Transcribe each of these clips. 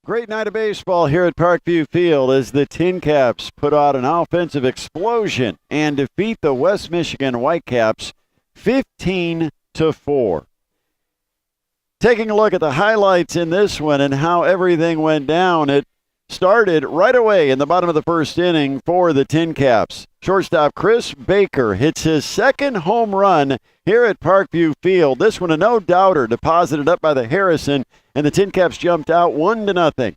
Great night of baseball here at Parkview Field as the TinCaps put out an offensive explosion and defeat the West Michigan Whitecaps 15-4. Taking a look at the highlights in this one and how everything went down, it started right away in the bottom of the first inning for the TinCaps. Shortstop Chris Baker hits his second home run here at Parkview Field. This one a no-doubter deposited up by the Harrison, and the TinCaps jumped out 1-0.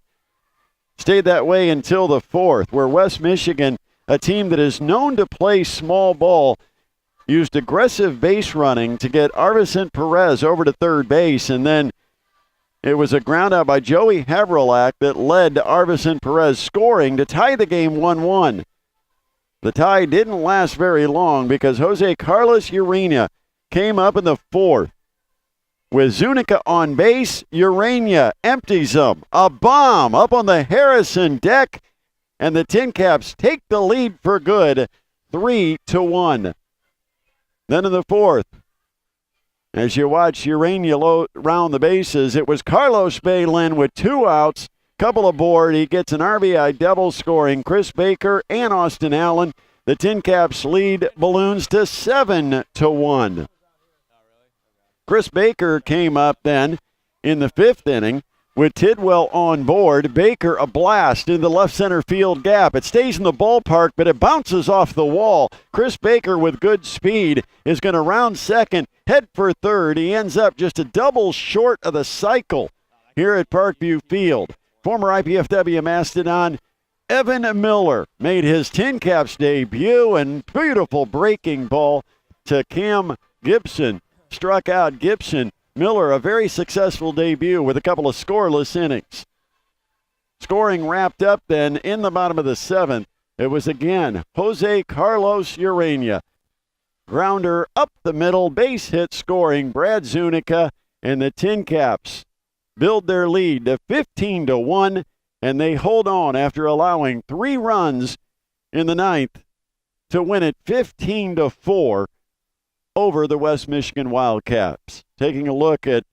Stayed that way until the fourth, where West Michigan, a team that is known to play small ball, used aggressive base running to get Arvison Perez over to third base, and then it was a ground out by Joey Havrelak that led to Arvison Perez scoring to tie the game 1-1. The tie didn't last very long because Jose Carlos Urena came up in the fourth. With Zuniga on base, Urena empties them. A bomb up on the Harrison deck, and the TinCaps take the lead for good, 3-1. Then in the fourth, as you watch Urena round the bases, it was Carlos Bailin with two outs, couple aboard. He gets an RBI double scoring Chris Baker and Austin Allen. The TinCaps lead balloons to 7-1. Chris Baker came up then in the fifth inning with Tidwell on board. Baker a blast in the left center field gap. It stays in the ballpark, but it bounces off the wall. Chris Baker with good speed is going to round second, head for third. He ends up just a double short of the cycle here at Parkview Field. Former IPFW Mastodon Evan Miller made his TinCaps debut, and beautiful breaking ball to Cam Gibson. Struck out Gibson. Miller, a very successful debut with a couple of scoreless innings. Scoring wrapped up then in the bottom of the seventh. It was again Jose Carlos Urena. Grounder up the middle, base hit scoring Brad Zuniga, and the TinCaps build their lead to 15-1, and they hold on after allowing 3 runs in the ninth to win it 15-4 over the West Michigan Wildcats. Taking a look at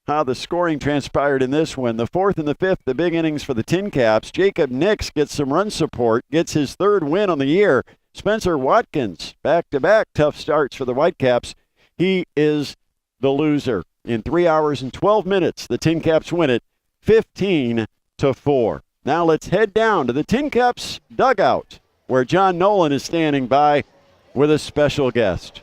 how the scoring transpired in this one. The fourth and the fifth, the big innings for the TinCaps. Jacob Nix gets some run support, gets his third win on the year. Spencer Watkins, back-to-back tough starts for the Whitecaps. He is the loser. In 3 hours and 12 minutes, the TinCaps win it 15-4. Now let's head down to the TinCaps dugout, where John Nolan is standing by with a special guest.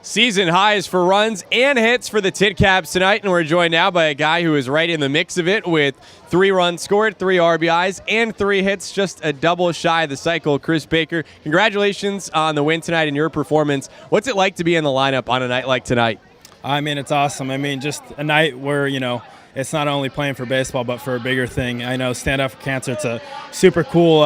Season highs for runs and hits for the TinCaps tonight, and we're joined now by a guy who is right in the mix of it with 3 runs scored, 3 RBIs, and 3 hits, just a double shy of the cycle. Chris Baker, congratulations on the win tonight and your performance. What's it like to be in the lineup on a night like tonight? I mean, it's awesome. I mean, just a night where, it's not only playing for baseball, but for a bigger thing. I know Stand Up for Cancer, it's a super cool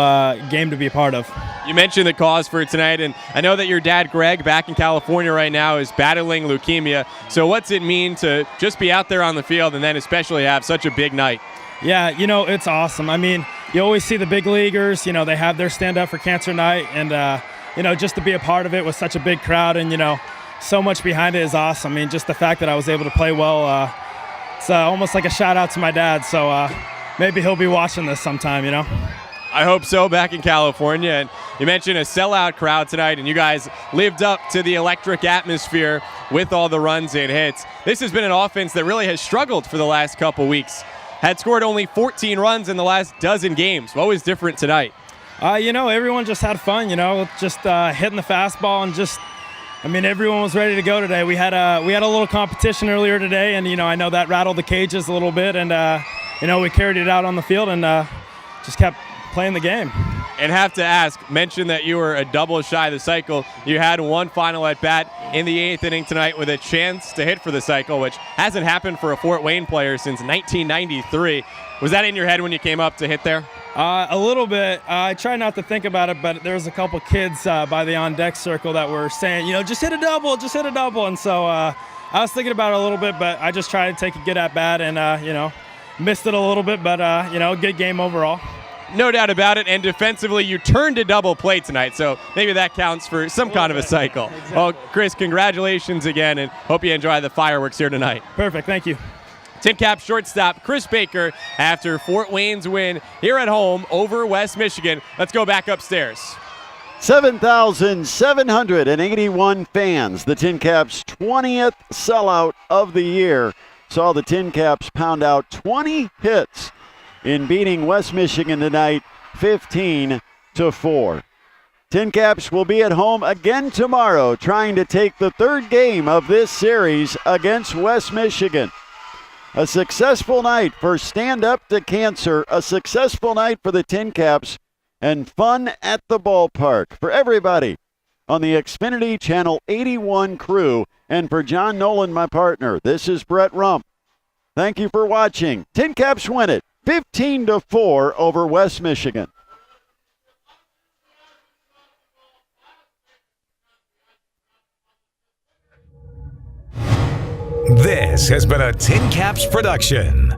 game to be a part of. You mentioned the cause for tonight, and I know that your dad, Greg, back in California right now, is battling leukemia. So what's it mean to just be out there on the field and then especially have such a big night? Yeah, it's awesome. I mean, you always see the big leaguers, they have their Stand Up for Cancer night, and, just to be a part of it with such a big crowd and, so much behind it is awesome. I mean, just the fact that I was able to play well, it's almost like a shout out to my dad, so maybe he'll be watching this sometime, I hope so, back in California. And you mentioned a sellout crowd tonight, and you guys lived up to the electric atmosphere with all the runs and hits. This has been an offense that really has struggled for the last couple weeks. Had scored only 14 runs in the last dozen games. What was different tonight? Everyone just had fun, just hitting the fastball and everyone was ready to go today. We had a little competition earlier today, and I know that rattled the cages a little bit, and we carried it out on the field and just kept playing the game. And have to ask, mention that you were a double shy of the cycle. You had one final at bat in the 8th inning tonight with a chance to hit for the cycle, which hasn't happened for a Fort Wayne player since 1993. Was that in your head when you came up to hit there? A little bit. I try not to think about it, but there was a couple kids by the on-deck circle that were saying, just hit a double, just hit a double. And so I was thinking about it a little bit, but I just tried to take a good at-bat and, missed it a little bit, but, good game overall. No doubt about it, and defensively, you turned a double play tonight, so maybe that counts for some kind of a cycle. Exactly. Well, Chris, congratulations again, and hope you enjoy the fireworks here tonight. Perfect, thank you. TinCaps shortstop Chris Baker after Fort Wayne's win here at home over West Michigan. Let's go back upstairs. 7,781 fans, the TinCaps' 20th sellout of the year, saw the TinCaps pound out 20 hits in beating West Michigan tonight 15-4. TinCaps will be at home again tomorrow trying to take the third game of this series against West Michigan. A successful night for Stand Up to Cancer, a successful night for the TinCaps, and fun at the ballpark for everybody on the Xfinity Channel 81 crew. And for John Nolan, my partner, this is Brett Rump. Thank you for watching. TinCaps win it 15-4 over West Michigan. This has been a TinCaps production.